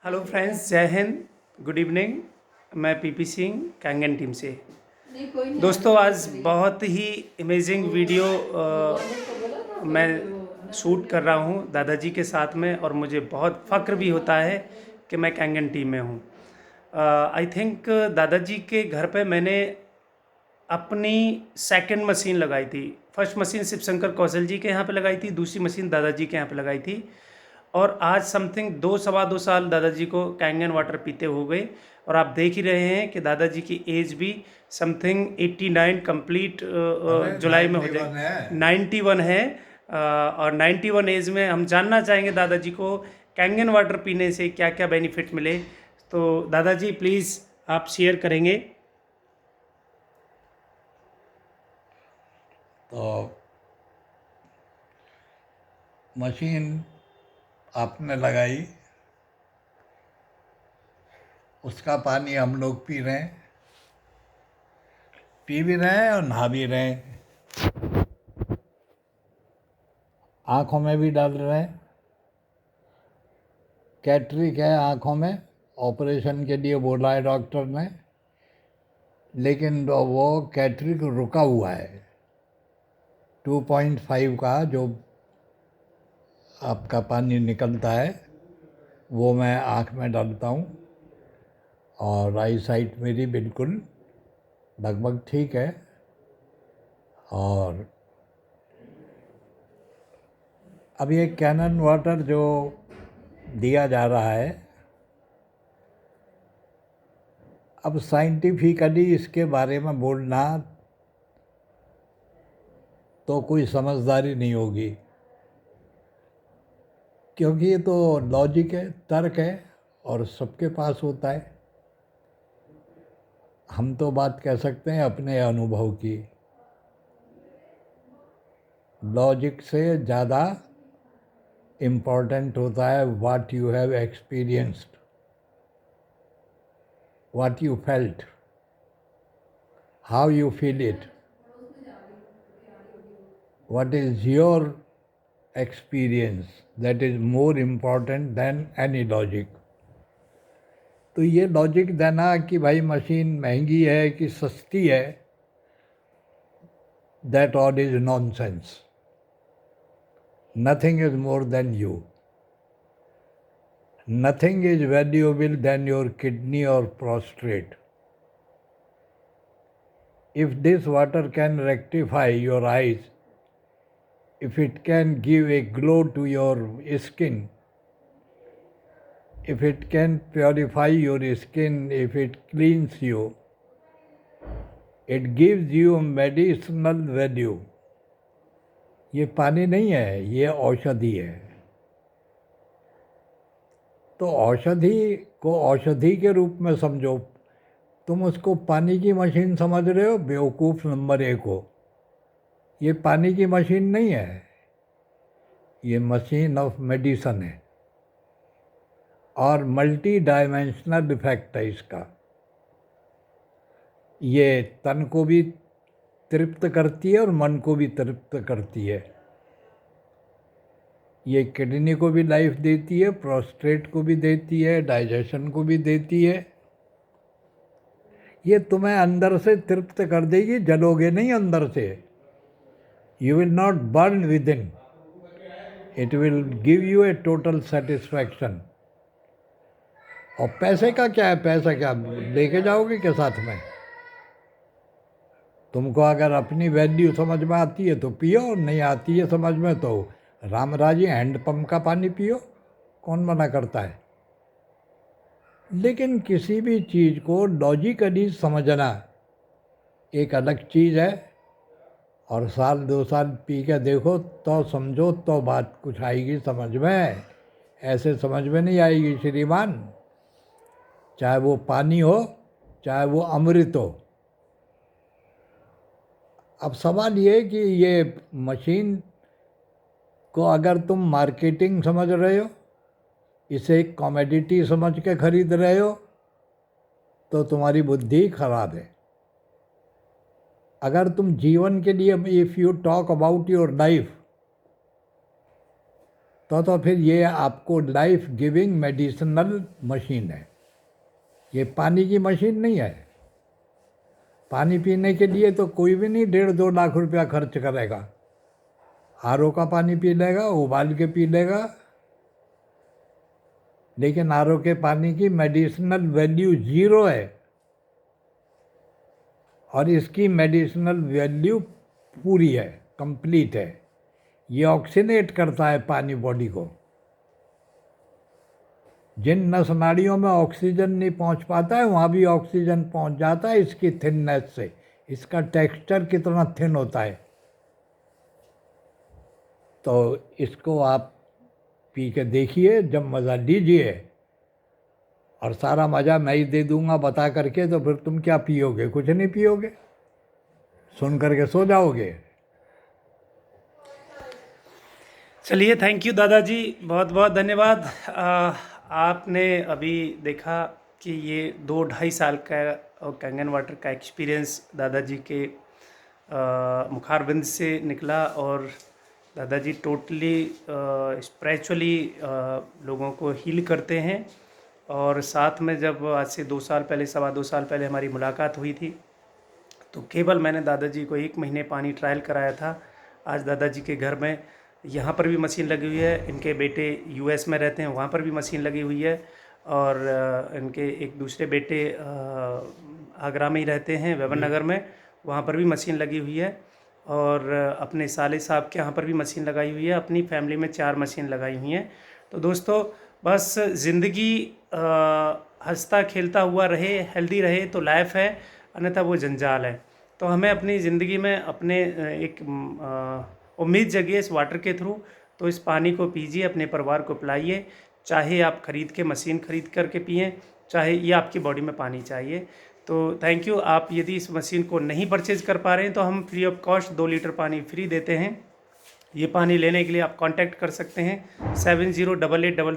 Hello friends, जय Hind, good evening. मैं PP Singh Kangen team से। दोस्तों, आज बहुत ही अमेजिंग वीडियो मैं शूट कर रहा हूँ दादाजी के साथ में, और मुझे बहुत फ़ख्र भी होता है कि मैं कैंगन टीम में हूँ। आई थिंक दादाजी के घर पे मैंने अपनी सेकंड मशीन लगाई थी। फर्स्ट मशीन शिव शंकर कौशल जी के यहाँ पे लगाई थी, दूसरी मशीन दादाजी के यहाँ पे लगाई थी। और आज समथिंग 2 सवा 2 साल दादाजी को कैंगन वाटर पीते हो गए। और आप देख ही रहे हैं कि दादाजी की एज भी समथिंग 89 कंप्लीट जुलाई में हो जाए, 91 है। और 91 एज में हम जानना चाहेंगे दादाजी को कैंगन वाटर पीने से क्या क्या बेनिफिट मिले। तो दादाजी प्लीज़ आप शेयर करेंगे। तो मशीन आपने लगाई, उसका पानी हम लोग पी रहे हैं, पी भी रहे हैं और नहा भी रहे हैं, आँखों में भी डाल रहे हैं। कैटरिक है आँखों में, ऑपरेशन के लिए बोला है डॉक्टर ने, लेकिन वो कैटरिक रुका हुआ है। 2.5 का जो आपका पानी निकलता है वो मैं आँख में डालता हूँ, और आई साइट मेरी बिल्कुल लगभग ठीक है। और अब ये कैनन वाटर जो दिया जा रहा है, अब साइंटिफिकली इसके बारे में बोलना तो कोई समझदारी नहीं होगी, क्योंकि ये तो लॉजिक है, तर्क है, और सबके पास होता है। हम तो बात कह सकते हैं अपने अनुभव की। लॉजिक से ज़्यादा इम्पोर्टेंट होता है what you have experienced, what you felt, how you feel it, what is your experience, that is more important than any logic. तो ये लॉजिक देना कि भाई मशीन महंगी है कि सस्ती है, that all is nonsense. Nothing is more than you, nothing is valuable than your kidney और prostrate. If this water can rectify your eyes, if it can give a glow to your skin, if it can purify your skin, if it cleans you, it gives you medicinal value. ये पानी नहीं है, ये औषधि है। तो औषधि को औषधि के रूप में समझो। तुम उसको पानी की मशीन समझ रहे हो, बेवकूफ़ नंबर 1 हो। ये पानी की मशीन नहीं है, ये मशीन ऑफ मेडिसन है, और मल्टी डायमेंशनल इफेक्ट है इसका। ये तन को भी तृप्त करती है और मन को भी तृप्त करती है। ये किडनी को भी लाइफ देती है, प्रोस्टेट को भी देती है, डाइजेशन को भी देती है। ये तुम्हें अंदर से तृप्त कर देगी, जलोगे नहीं अंदर से। You will not burn with in, it will give U A total satisfaction. और पैसे का क्या है, पैसा क्या लेके जाओगे क्या साथ में? तुमको अगर अपनी वैल्यू समझ में आती है तो पियो, नहीं आती है समझ में तो रामराजी हैंडपम्प का पानी पियो, कौन मना करता है। लेकिन किसी भी चीज़ को लॉजिकली समझना एक अलग चीज़ है, और 1-2 साल पी के देखो तो समझो, तो बात कुछ आएगी समझ में। ऐसे समझ में नहीं आएगी श्रीमान, चाहे वो पानी हो चाहे वो अमृत हो। अब सवाल ये कि ये मशीन को अगर तुम मार्केटिंग समझ रहे हो, इसे एक कॉमोडिटी समझ के खरीद रहे हो, तो तुम्हारी बुद्धि खराब है। अगर तुम जीवन के लिए, if you talk about your life, तो फिर ये आपको लाइफ गिविंग मेडिसिनल मशीन है। ये पानी की मशीन नहीं है। पानी पीने के लिए तो कोई भी नहीं 1.5-2 लाख रुपया खर्च करेगा। आरओ का पानी पी लेगा, उबाल के पी लेगा, लेकिन आरओ के पानी की मेडिसिनल वैल्यू 0 है और इसकी मेडिसिनल वैल्यू पूरी है, कंप्लीट है। ये ऑक्सीनेट करता है पानी बॉडी को। जिन नस नाड़ियों में ऑक्सीजन नहीं पहुंच पाता है वहाँ भी ऑक्सीजन पहुंच जाता है इसकी थिननेस से। इसका टेक्सचर कितना थिन होता है। तो इसको आप पी के देखिए, जब मज़ा लीजिए, और सारा मज़ा मैं ही दे दूंगा बता करके, तो फिर तुम क्या पियोगे? कुछ नहीं पियोगे, सुन करके सो जाओगे। चलिए, थैंक यू दादाजी, बहुत बहुत धन्यवाद। आपने अभी देखा कि ये 2-2.5 साल का कैंगन वाटर का एक्सपीरियंस दादाजी के मुखारबिंद से निकला, और दादाजी टोटली स्पिरिचुअली लोगों को हील करते हैं। और साथ में जब आज से 2 साल पहले, 2.25 साल पहले हमारी मुलाकात हुई थी, तो केवल मैंने दादाजी को 1 महीने पानी ट्रायल कराया था। आज दादाजी के घर में यहाँ पर भी मशीन लगी हुई है, इनके बेटे यूएस में रहते हैं, वहाँ पर भी मशीन लगी हुई है, और इनके एक दूसरे बेटे आगरा में ही रहते हैं, वेवन नगर में, वहाँ पर भी मशीन लगी हुई है, और अपने साले साहब के यहाँ पर भी मशीन लगाई हुई है। अपनी फैमिली में 4 मशीन लगाई हुई हैं। तो दोस्तों, बस ज़िंदगी हंसता खेलता हुआ रहे, हेल्दी रहे तो लाइफ है, अन्यथा वो जंजाल है। तो हमें अपनी ज़िंदगी में अपने एक उम्मीद जगिए इस वाटर के थ्रू। तो इस पानी को पीजिए, अपने परिवार को पिलाइए, चाहे आप ख़रीद के मशीन ख़रीद करके पिएं, चाहे ये आपकी बॉडी में पानी चाहिए। तो थैंक यू। आप यदि इस मशीन को नहीं परचेज़ कर पा रहे हैं तो हम फ्री ऑफ कॉस्ट 2 लीटर पानी फ्री देते हैं। ये पानी लेने के लिए आप कांटेक्ट कर सकते हैं 708833